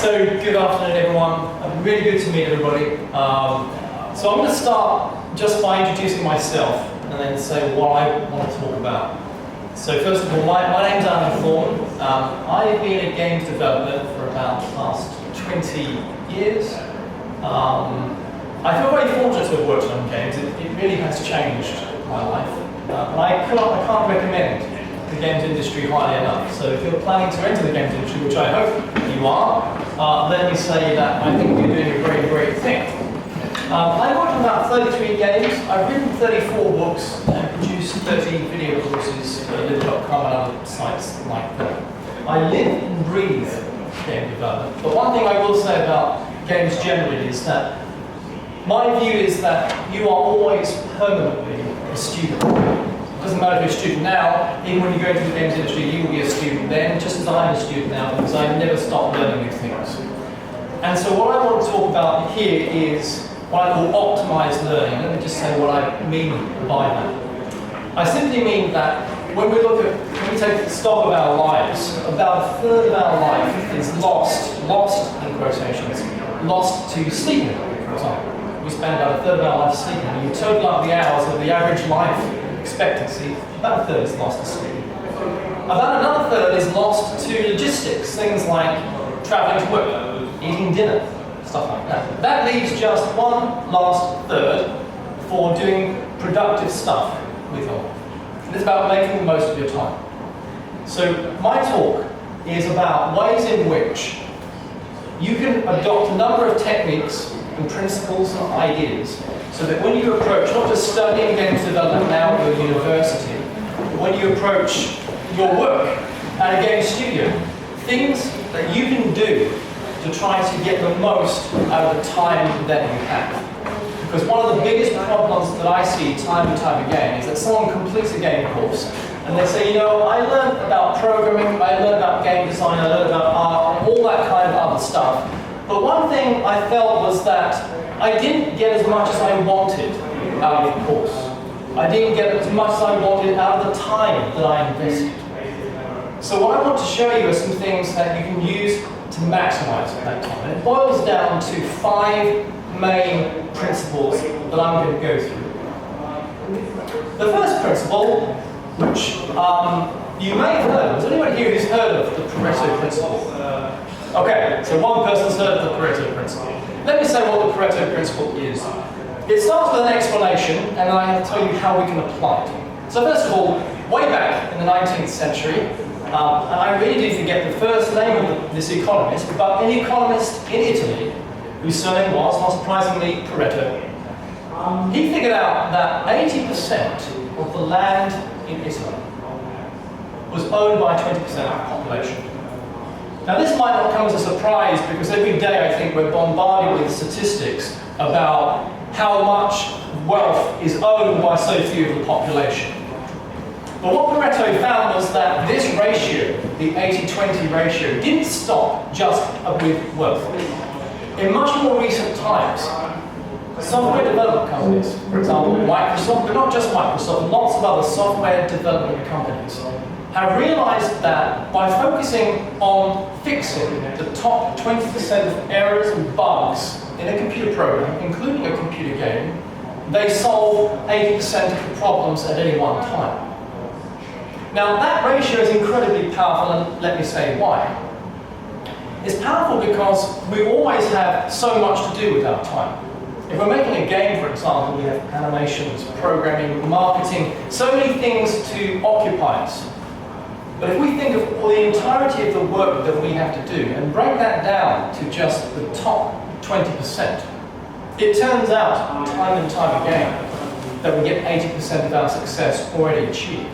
So, good afternoon everyone. Really good to meet everybody. So I'm going to start just by introducing myself and then say what I want to talk about. So first of all, my name's Thorn. I've been a games developer for about the past 20 years. I feel very fortunate to have worked on games. It really has changed my life. And I can't recommend the games industry highly enough. So if you're planning to enter the games industry, which I hope you are, let me say that I think you're doing a very great thing. I've worked on about 33 games. I've written 34 books and produced 30 video courses for live.com and other sites like that. I live and breathe game development. But one thing I will say about games generally is that my view is that you are always permanently a student. It doesn't matter if you're a student now, even when you go into the games industry, you will be a student then, just as I'm a student now, because I never stop learning new things. And so what I want to talk about here is what I call optimized learning. Let me just say what I mean by that. I simply mean that when we take stock of our lives, about a third of our life is lost in quotations, lost to sleeping, for example. We spend about a third of our life sleeping. And you total up the hours of the average life expectancy, about a third is lost to sleep. About another third is lost to logistics, things like traveling to work, eating dinner, stuff like that. That leaves just one last third for doing productive stuff with your life. And it's about making the most of your time. So my talk is about ways in which you can adopt a number of techniques and principles and ideas so that when you approach not just studying games development now at your university, but when you approach your work at a game studio, things that you can do to try to get the most out of the time that you have. Because one of the biggest problems that I see time and time again is that someone completes a game course and they say, you know, I learned about programming, I learned about game design, I learned about art, all that kind of other stuff. But one thing I felt was that I didn't get as much as I wanted out of the course. I didn't get as much as I wanted out of the time that I invested. So what I want to show you are some things that you can use to maximize that time. And it boils down to 5 main principles that I'm going to go through. The first principle, which you may have heard, has anyone here who's heard of the PARETO principle? Okay, so one person's heard of the PARETO principle. Let me say what the PARETO principle is. It starts with an explanation, and I have to tell you how we can apply it. So first of all, way back in the 19th century, and I really do forget the first name of this economist, but an economist in Italy, whose surname was, not surprisingly, PARETO, he figured out that 80% of the land in Italy was owned by 20% of the population. Now this might not come as a surprise because every day I think we're bombarded with statistics about how much wealth is owned by so few of the population. But what PARETO found was that this ratio, the 80-20 ratio, didn't stop just with wealth. In much more recent times, software development companies, for example Microsoft, but not just Microsoft, lots of other software development companies, have realized that by focusing on fixing the top 20% of errors and bugs in a computer program, including a computer game, they solve 80% of the problems at any one time. Now that ratio is incredibly powerful, and let me say why. It's powerful because we always have so much to do with our time. If we're making a game, for example, we have animations, programming, marketing, so many things to occupy us. But if we think of the entirety of the work that we have to do and break that down to just the top 20%, it turns out, time and time again, that we get 80% of our success already achieved.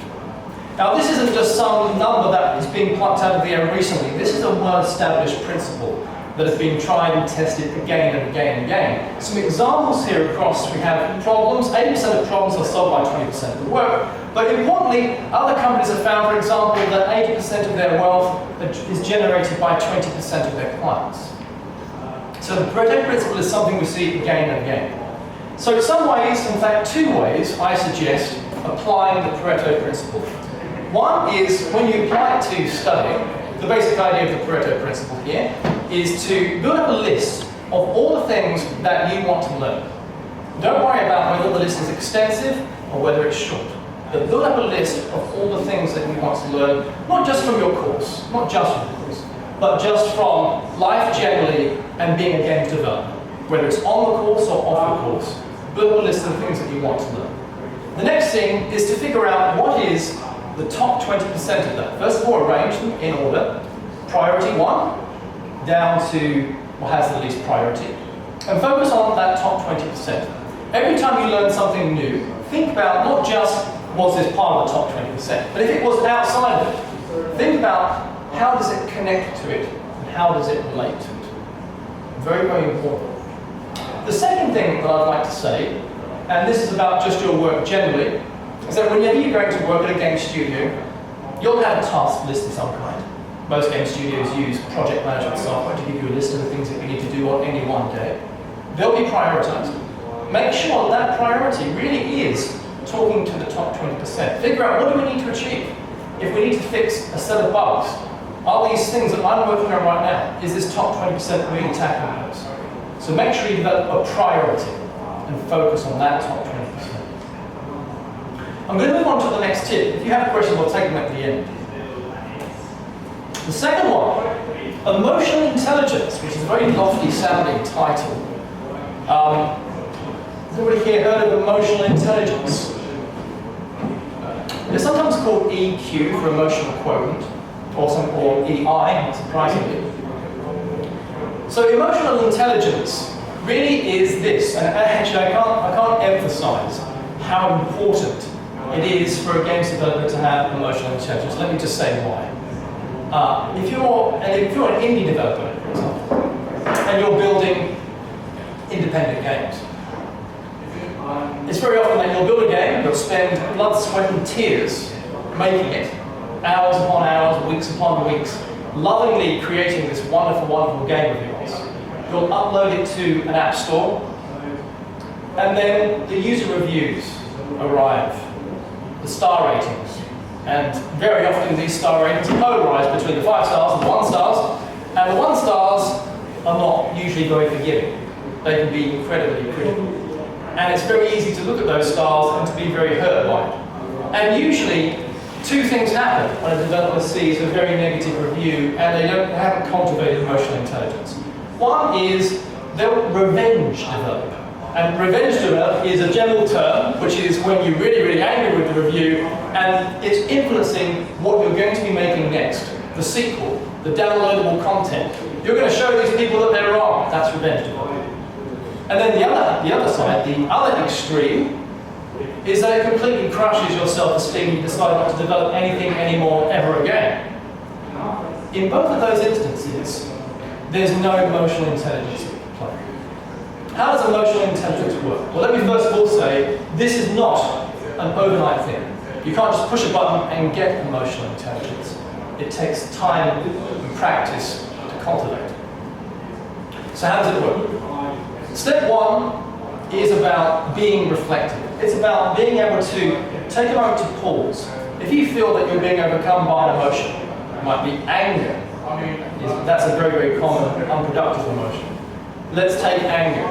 Now this isn't just some number that is being plucked out of the air recently. This is a well-established principle that has been tried and tested again and again and again. Some examples here across, we have problems. 80% of problems are solved by 20% of the work. But importantly, other companies have found, for example, that 80% of their wealth is generated by 20% of their clients. So the PARETO principle is something we see again and again. So in some ways, in fact 2 ways, I suggest applying the PARETO principle. One is when you apply it to studying, the basic idea of the PARETO principle here is to build up a list of all the things that you want to learn. Don't worry about whether the list is extensive or whether it's short. But build up a list of all the things that you want to learn, not just from your course, not just from the course, but just from life generally and being a games developer. Whether it's on the course or off the course, build a list of the things that you want to learn. The next thing is to figure out what is the top 20% of that. First of all, arrange them in order. Priority 1, down to what has the least priority. And focus on that top 20%. Every time you learn something new, think about not just was this part of the top 20%, but if it was outside of it, think about how does it connect to it and how does it relate to it. Very, very important. The second thing that I'd like to say, and this is about just your work generally, is that whenever you're going to work at a game studio, you'll have a task list of some kind. Most game studios use project management software to give you a list of the things that you need to do on any one day. They'll be prioritized. Make sure that priority really is talking to the top 20%. Figure out what do we need to achieve. If we need to fix a set of bugs, are these things that I'm working on right now, is this top 20% really tackling those? So make sure you develop a priority and focus on that top 20%. I'm going to move on to the next tip. If you have questions, I'll take them at the end. The second one, emotional intelligence, which is a very lofty sounding title. Has everybody here heard of emotional intelligence? It's sometimes called EQ for emotional quotient, or EI, not surprisingly. So emotional intelligence really is this, and actually I can't emphasize how important it is for a games developer to have emotional intelligence. Let me just say why. If you're an indie developer, for example, and you're building independent games, it's very often that you'll build a game, you'll spend blood, sweat and tears making it, hours upon hours, weeks upon weeks, lovingly creating this wonderful, wonderful game of yours. You'll upload it to an app store, and then the user reviews arrive, the star ratings. And very often these star ratings are polarized between the 5 stars and the 1 stars, and the 1 stars are not usually very forgiving. They can be incredibly critical. And it's very easy to look at those stars and to be very hurt by it. And usually, 2 things happen when a developer sees a very negative review and they haven't cultivated emotional intelligence. One is they'll revenge develop. And revenge develop is a general term, which is when you're really, really angry with the review and it's influencing what you're going to be making next. The sequel, the downloadable content. You're going to show these people that they're wrong. That's revenge develop. And then the other side, the other extreme, is that it completely crushes your self-esteem and you decide not to develop anything anymore ever again. In both of those instances, there's no emotional intelligence at play. How does emotional intelligence work? Well, let me first of all say, this is not an overnight thing. You can't just push a button and get emotional intelligence. It takes time and practice to cultivate. So how does it work? Step 1 is about being reflective. It's about being able to take a moment to pause. If you feel that you're being overcome by an emotion, it might be anger. That's a very, very common unproductive emotion. Let's take anger.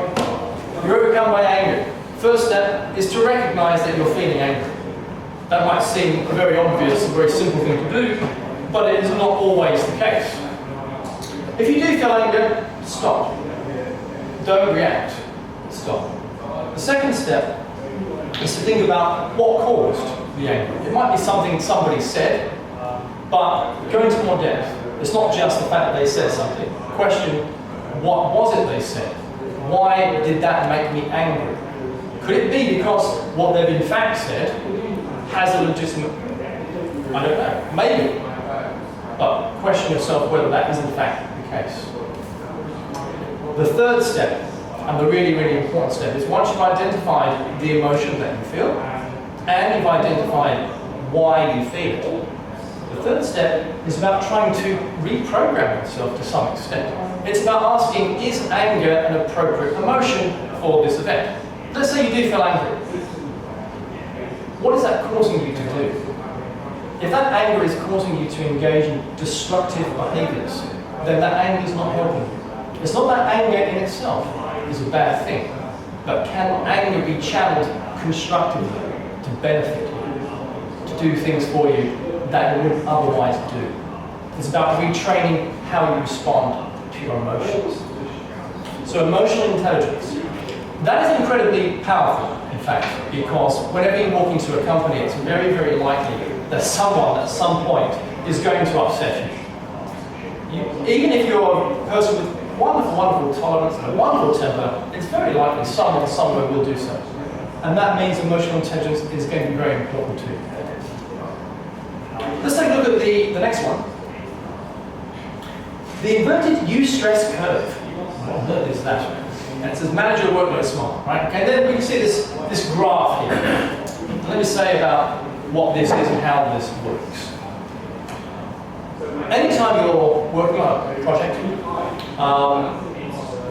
You're overcome by anger. First step is to recognize that you're feeling angry. That might seem a very obvious, a very simple thing to do, but it is not always the case. If you do feel anger, stop. Don't react. Stop. The second step is to think about what caused the anger. It might be something somebody said, but go into more depth. It's not just the fact that they said something. Question, what was it they said? Why did that make me angry? Could it be because what they've in fact said has a legitimate, I don't know, maybe. But question yourself whether that is in fact the case. The third step, and the really, really important step, is once you've identified the emotion that you feel, and you've identified why you feel it, the third step is about trying to reprogram yourself to some extent. It's about asking, is anger an appropriate emotion for this event? Let's say you do feel angry. What is that causing you to do? If that anger is causing you to engage in destructive behaviors, then that anger is not helping you. It's not that anger in itself is a bad thing, but can anger be channeled constructively to benefit you, to do things for you that you wouldn't otherwise do? It's about retraining how you respond to your emotions. So emotional intelligence. That is incredibly powerful, in fact, because whenever you walk into a company, it's very, very likely that someone at some point is going to upset you. Even if you're a person with wonderful, wonderful tolerance and a wonderful temper, it's very likely someone somewhere will do so. And that means emotional intelligence is going to be very important too. Let's take a look at the next one. The inverted eustress curve. What on earth is that? And it says manage your workload smart, right? Okay, then we can see this graph here. Let me say about what this is and how this works. Anytime you're working on a project,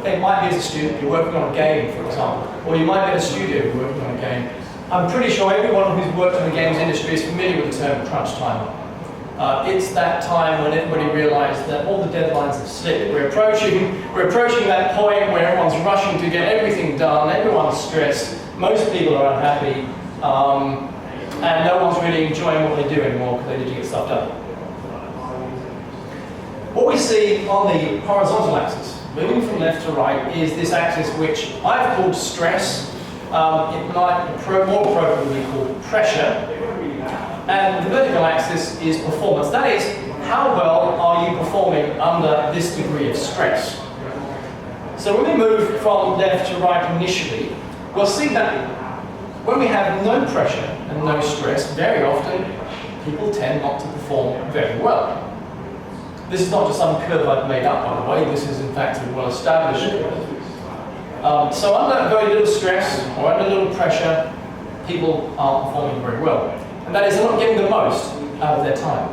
it might be as a student, you're working on a game, for example, or you might be at a studio working on a game. I'm pretty sure everyone who's worked in the games industry is familiar with the term crunch time. It's that time when everybody realizes that all the deadlines have slipped. We're approaching that point where everyone's rushing to get everything done, everyone's stressed, most people are unhappy, and no one's really enjoying what they do anymore because they need to get stuff done. What we see on the horizontal axis, moving from left to right, is this axis which I've called stress. It might more appropriately be called pressure. And the vertical axis is performance. That is, how well are you performing under this degree of stress? So when we move from left to right initially, we'll see that when we have no pressure and no stress, very often people tend not to perform very well. This is not just some curve I've made up, by the way. This is, in fact, a well-established curve. So under very little stress or under little pressure, people aren't performing very well. And that is, they're not getting the most out of their time.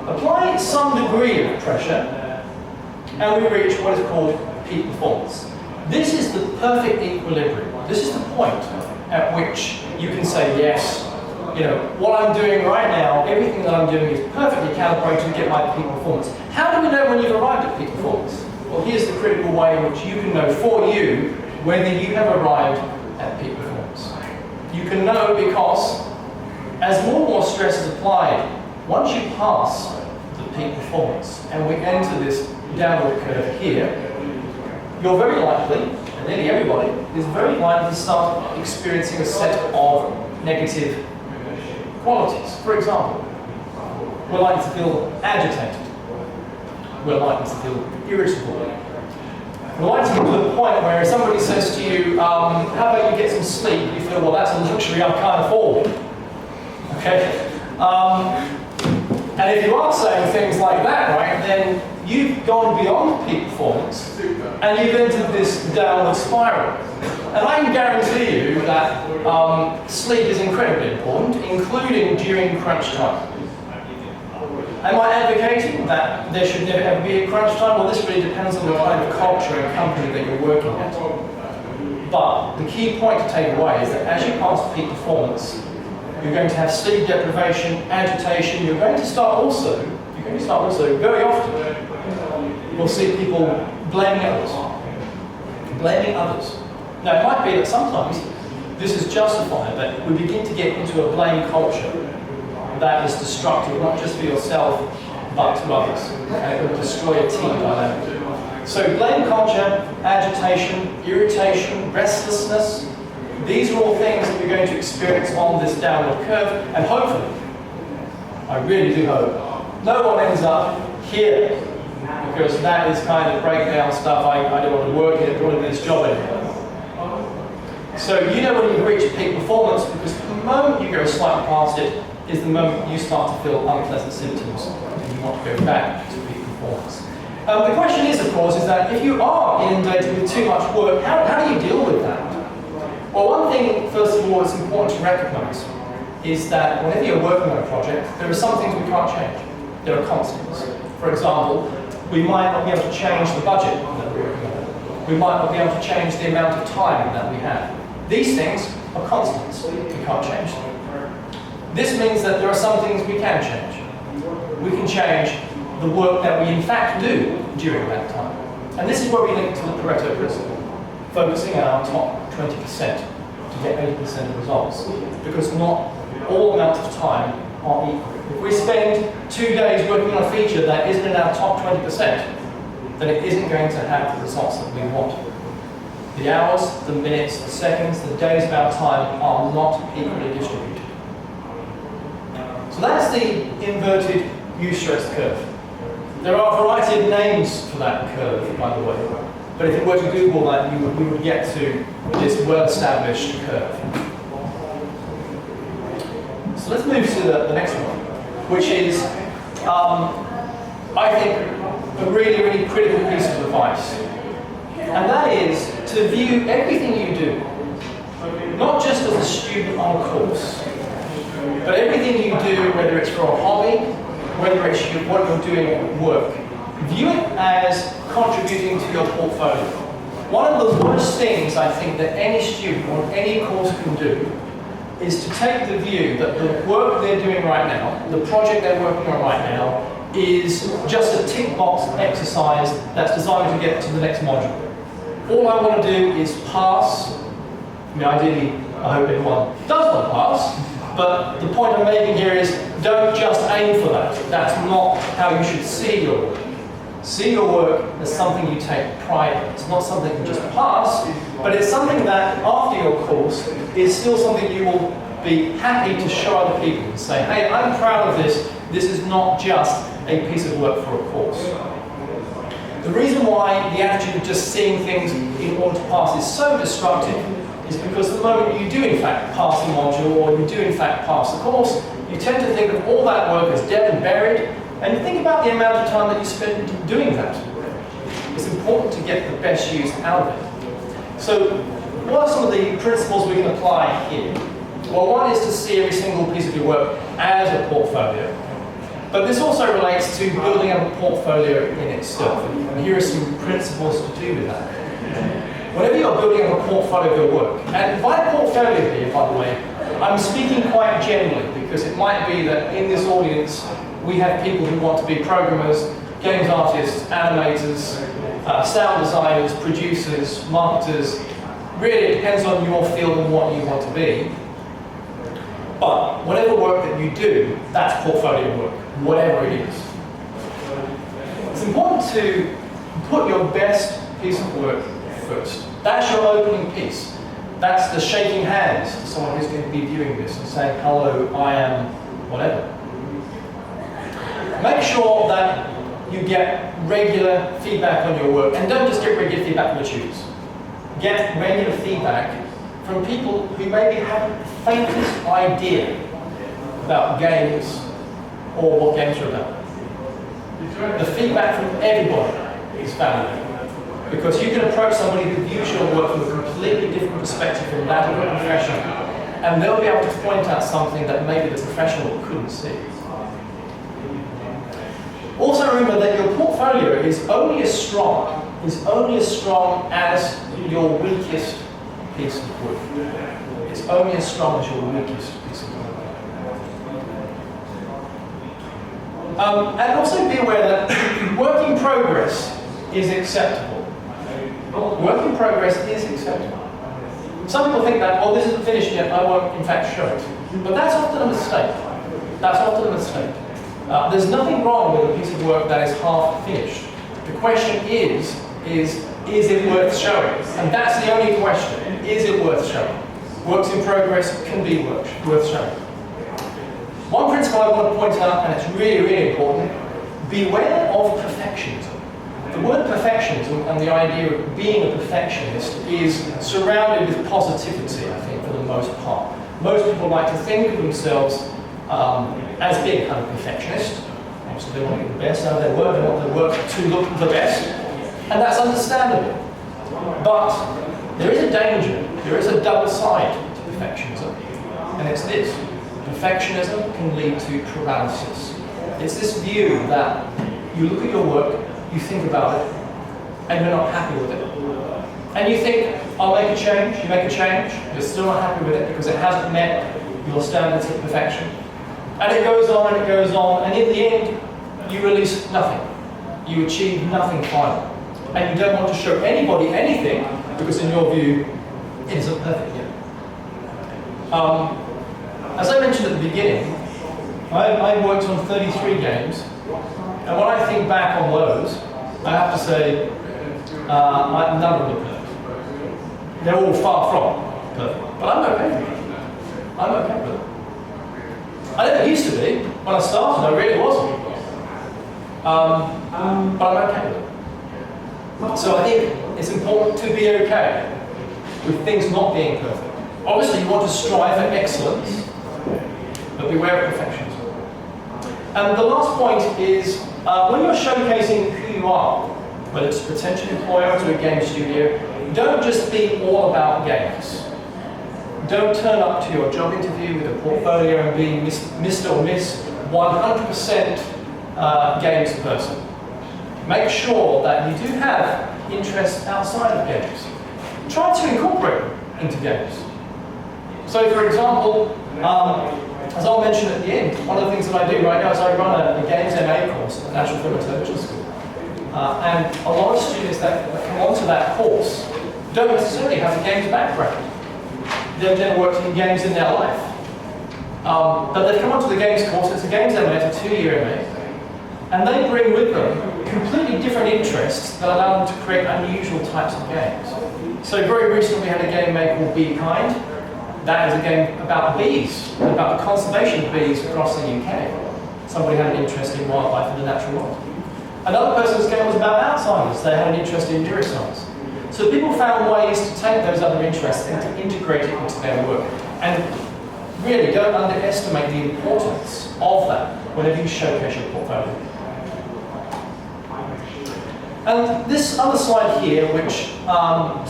Apply some degree of pressure, and we reach what is called peak performance. This is the perfect equilibrium. This is the point at which you can say, yes, you know, what I'm doing right now, everything that I'm doing is perfectly calibrated to get my peak performance. How do we know when you've arrived at peak performance? Well, here's the critical way in which you can know for you whether you have arrived at peak performance. You can know because as more and more stress is applied, once you pass the peak performance and we enter this downward curve here, you're very likely, and nearly everybody, is very likely to start experiencing a set of negative qualities. For example, we're likely to feel agitated. We're likely to feel irritable. We're likely to get to the point where if somebody says to you, how about you get some sleep, you feel, well, that's a luxury I can't afford. Okay? And if you are saying things like that, right, then you've gone beyond peak performance and you've entered this downward spiral. And I can guarantee you that sleep is incredibly important, including during crunch time. Am I advocating that there should never ever be a crunch time? Well, this really depends on the kind of culture and company that you're working at. But the key point to take away is that as you pass peak performance, you're going to have sleep deprivation, agitation. You're going to start also very often, we'll see people blaming others. Now, it might be that sometimes this is justified, but we begin to get into a blame culture that is destructive, not just for yourself, but to others. And it will destroy a team dynamic. So blame culture, agitation, irritation, restlessness, these are all things that we're going to experience on this downward curve, and hopefully, I really do hope, no one ends up here, because that is kind of breakdown stuff. I don't want to work here, I don't want to do this job anymore. So you know when you've reached peak performance, because the moment you go slightly past it is the moment you start to feel unpleasant symptoms and you want to go back to peak performance. The question is, of course, is that if you are inundated with too much work, how do you deal with that? Well, one thing, first of all, that's important to recognize is that whenever you're working on a project, there are some things we can't change. There are constants. For example, we might not be able to change the budget that we're working on. We might not be able to change the amount of time that we have. These things are constants. We can't change them. This means that there are some things we can change. We can change the work that we in fact do during that time. And this is where we link to the Pareto principle, focusing on our top 20% to get 80% of results, because not all amounts of time are equal. If we spend 2 days working on a feature that isn't in our top 20%, then it isn't going to have the results that we want. The hours, the minutes, the seconds, the days of our time are not equally distributed. So that's the inverted U-stressed curve. There are a variety of names for that curve, by the way. But if you were to Google that, you would get to this well-established curve. So let's move to the next one, which is, I think, a really, really critical piece of advice. And that is to view everything you do, not just as a student on a course, but everything you do, whether it's for a hobby, whether it's what you're doing at work, view it as contributing to your portfolio. One of the worst things I think that any student on any course can do is to take the view that the work they're doing right now, the project they're working on right now, is just a tick box exercise that's designed to get to the next module. All I want to do is pass. I mean, ideally, I hope everyone does want to pass, but the point I'm making here is don't just aim for that. That's not how you should see your work. See your work as something you take pride in. It's not something you just pass, but it's something that after your course is still something you will be happy to show other people and say, hey, I'm proud of this. This is not just a piece of work for a course. The reason why the attitude of just seeing things in order to pass is so destructive is because the moment you do in fact pass the module or you do in fact pass the course, you tend to think of all that work as dead and buried, and you think about the amount of time that you spend doing that. It's important to get the best use out of it. So what are some of the principles we can apply here? Well, one is to see every single piece of your work as a portfolio. But this also relates to building up a portfolio in itself. And here are some principles to do with that. Whenever you're building up a portfolio of your work, and by portfolio here, by the way, I'm speaking quite generally, because it might be that in this audience, we have people who want to be programmers, games artists, animators, sound designers, producers, marketers. Really, it depends on your field and what you want to be. But whatever work that you do, that's portfolio work, whatever it is. It's important to put your best piece of work first. That's your opening piece. That's the shaking hands to someone who's going to be viewing this and saying, hello, I am whatever. Make sure that you get regular feedback on your work, and don't just get regular feedback from the tutors. Get regular feedback from people who maybe haven't the faintest idea about games or what games are about. The feedback from everybody is valuable, because you can approach somebody who views your work from a completely different perspective from that of a professional, and they'll be able to point out something that maybe the professional couldn't see. Also remember that your portfolio is only as strong as your weakest piece of work. It's only as strong as your weakest piece of work. And also be aware that work in progress is acceptable. Work in progress is acceptable. Some people think that, well, this isn't finished yet, I won't in fact show it. But that's often a mistake. That's often a mistake. There's nothing wrong with a piece of work that is half finished. The question is it worth showing? And that's the only question. Is it worth showing? Works in progress can be worth showing. One principle I want to point out, and it's really, really important, beware of perfectionism. The word perfectionism and the idea of being a perfectionist is surrounded with positivity, I think, for the most part. Most people like to think of themselves as being kind of perfectionist. Obviously, they want to get the best out of their work, they want their work to look the best, and that's understandable. But there is a danger, there is a double side to perfectionism, and it's this. Perfectionism can lead to paralysis. It's this view that you look at your work, you think about it, and you're not happy with it. And you think, I'll make a change, you make a change, you're still not happy with it because it hasn't met your standards of perfection. And it goes on and it goes on, and in the end, you release nothing. You achieve nothing final. And you don't want to show anybody anything because in your view, it isn't perfect yet. As I mentioned at the beginning, I worked on 33 games, and when I think back on those, I have to say, none of them are perfect. They're all far from perfect, but I'm okay with it. I'm okay with it. I never used to be. When I started, I really wasn't. But I'm okay with it. So I think it's important to be okay with things not being perfect. Obviously, you want to strive for excellence, but beware of perfectionism. And the last point is, when you're showcasing who you are, whether it's a potential employer or to a game studio, don't just be all about games. Don't turn up to your job interview with a portfolio and be Mr. or Miss 100% games person. Make sure that you do have interests outside of games. Try to incorporate them into games. So, for example, as I'll mention at the end, one of the things that I do right now is I run a Games MA course at the National Film and Television School. And a lot of students that come onto that course don't necessarily have a games background. They've never worked in games in their life. But they've come onto the games course, it's a Games MA, it's a 2-year MA, and they bring with them completely different interests that allow them to create unusual types of games. So very recently we had a game made called Be Kind. That is a game about bees, about the conservation of bees across the UK. Somebody had an interest in wildlife and the natural world. Another person's game was about Alzheimer's. They had an interest in neuroscience. So people found ways to take those other interests and to integrate it into their work. And really don't underestimate the importance of that whenever you showcase your portfolio. And this other slide here, which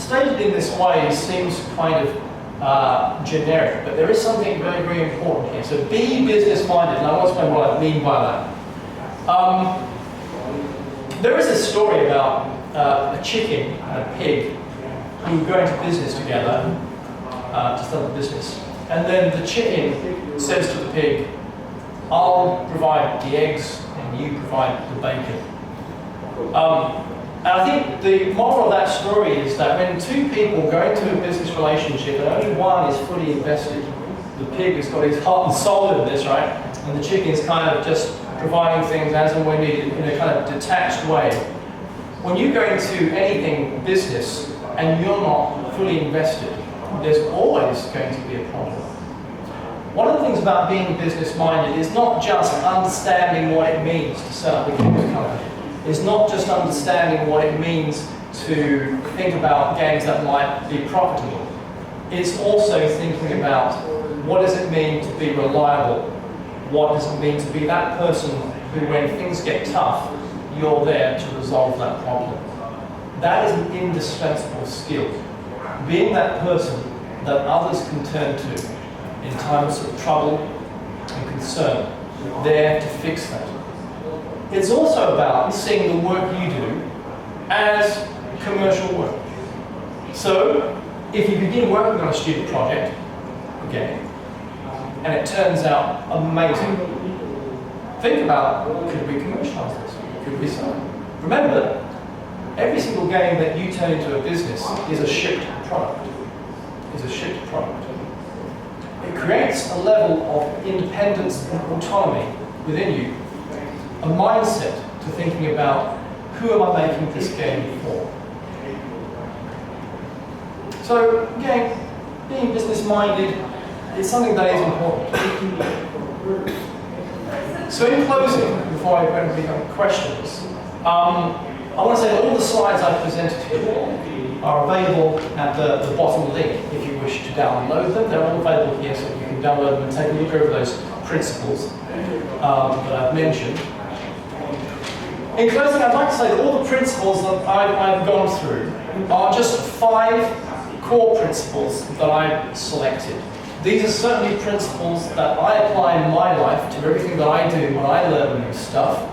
stated in this way seems kind of generic, but there is something very, very important here. So be business-minded, and I want to explain what I mean by that. There is a story about a chicken and a pig who go into business together to start a business. And then the chicken says to the pig, I'll provide the eggs and you provide the bacon. And I think the moral of that story is that when two people go into a business relationship and only one is fully invested, the pig has got his heart and soul in this, right? And the chicken's kind of just providing things as and when needed in a kind of detached way. When you go into anything business and you're not fully invested, there's always going to be a problem. One of the things about being business-minded is not just understanding what it means to set up a games company. It's not just understanding what it means to think about games that might be profitable. It's also thinking about what does it mean to be reliable? What does it mean to be that person who, when things get tough, you're there to resolve that problem? That is an indispensable skill. Being that person that others can turn to in times of trouble and concern, there to fix that. It's also about seeing the work you do as commercial work. So, if you begin working on a student project, again, and it turns out amazing, think about, could we commercialize this? Could we sell it? Remember, every single game that you turn into a business is a shipped product. It creates a level of independence and autonomy within you, a mindset to thinking about, who am I making this game for? So again, being business-minded is something that is important. So in closing, before I go and pick up questions, I want to say that all the slides I've presented here are available at the bottom link if you wish to download them. They're all available here, so you can download them and take a look over those principles that I've mentioned. In closing, I'd like to say that all the principles that I've gone through are just 5 core principles that I've selected. These are certainly principles that I apply in my life to everything that I do when I learn new stuff.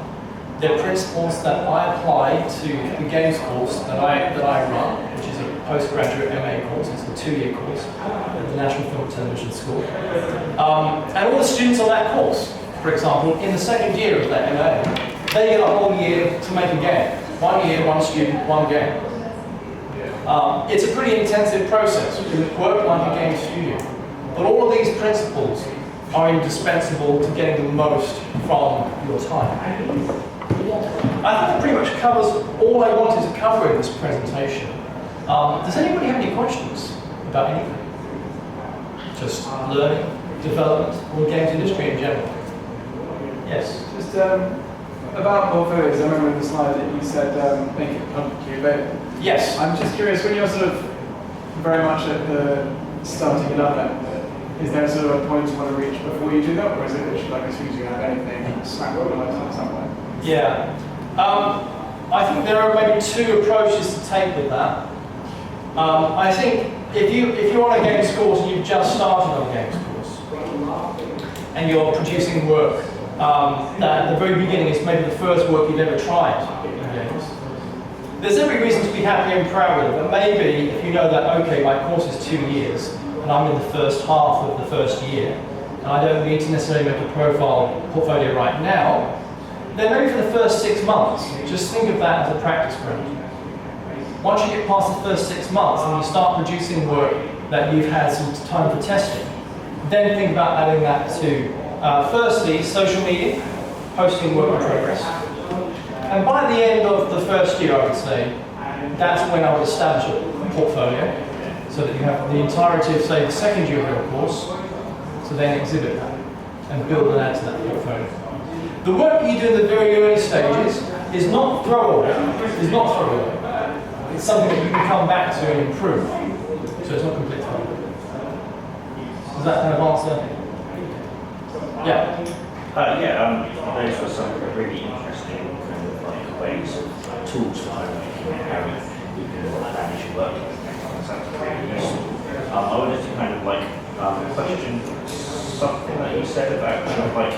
They're principles that I apply to the games course that I run, which is a postgraduate MA course. It's a 2-year course at the National Film and Television School. And all the students on that course, for example, in the second year of that MA, they get a whole year to make a game. 1 year, 1 student, 1 game. It's a pretty intensive process. You work like a game studio. But all of these principles are indispensable to getting the most from your time. I think that pretty much covers all I wanted to cover in this presentation. Does anybody have any questions about anything? Just learning, development, or the games industry in general? Yes? Just about portfolios, I remember in the slide that you said make it publicly available. Yes. I'm just curious, when you're sort of very much at the starting it up, is there sort of a point you want to reach before you do that, or is it literally like as soon as you have anything, smack on the website somewhere? Yeah. I think there are maybe 2 approaches to take with that. I think if you're on a games course and you've just started on a games course and you're producing work that at the very beginning is maybe the first work you've ever tried in games, there's every reason to be happy and proud with it. But maybe if you know that, okay, my course is 2 years and I'm in the first half of the first year and I don't need to necessarily make a portfolio right now, then maybe for the first 6 months, just think of that as a practice ground. Once you get past the first 6 months and you start producing work that you've had some time for testing, then think about adding that to, firstly, social media, posting work in progress. And by the end of the first year, I would say, that's when I would establish a portfolio, so that you have the entirety of, say, the second year of your course, to then exhibit that and build and add to that portfolio. The work that you do in the very early stages is not throwaway. It's something that you can come back to and improve. So it's not complete throwaway. Does that kind of answer? Yeah. Those were some really interesting kind of like ways, tools for homemaking, how you can manage your work. Sounds really useful. I wanted to kind of like question something that you said about kind of like,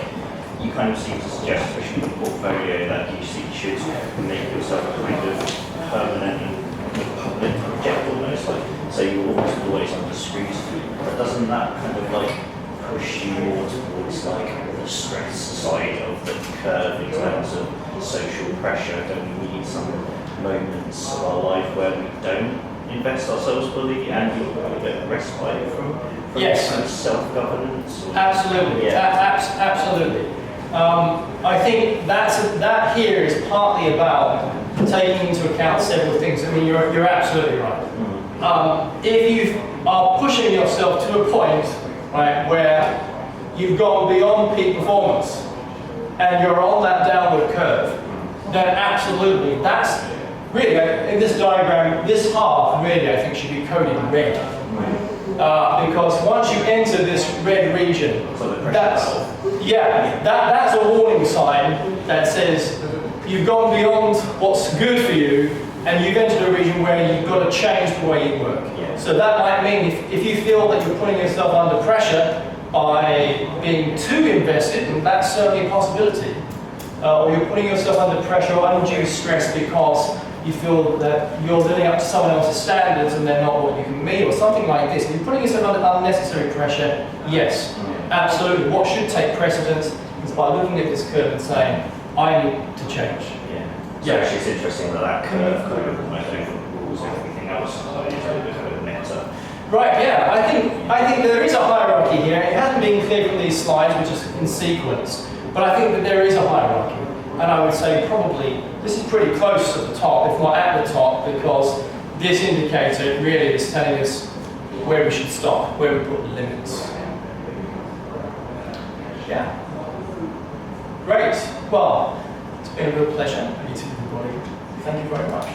you kind of seem to suggest, especially in the portfolio, that you should make yourself a kind of permanent and public project almost, like, so you're almost always under scrutiny. But doesn't that kind of like push you more towards like the stress side of the curve in terms of social pressure? Don't we need some moments of our life where we don't invest ourselves fully and you'll have a bit of respite from yes. kind of self-governance? Absolutely, yeah. Absolutely. I think that here is partly about taking into account several things. I mean, you're absolutely right. If you are pushing yourself to a point, right, where you've gone beyond peak performance and you're on that downward curve, then absolutely, that's really, in this diagram, this half really I think should be coded in red. Because once you enter this red region, that's a warning sign that says you've gone beyond what's good for you and you've entered a region where you've got to change the way you work. So that might mean if you feel that you're putting yourself under pressure by being too invested, and that's certainly a possibility, or you're putting yourself under pressure or undue stress because you feel that you're living up to someone else's standards and they're not what you can meet, or something like this. If you're putting yourself under unnecessary pressure, yes, absolutely. What should take precedence is by looking at this curve and saying, I need to change. So actually it's interesting that curve kind of almost overrules everything else. It's a bit of a meta. Right, yeah. I think there is a hierarchy here. It hasn't been clear from these slides, which is in sequence, but I think that there is a hierarchy. And I would say probably this is pretty close at the top, if not at the top, because this indicator really is telling us where we should stop, where we put the limits. Yeah. Great. Well, it's been a real pleasure meeting everybody. Thank you very much.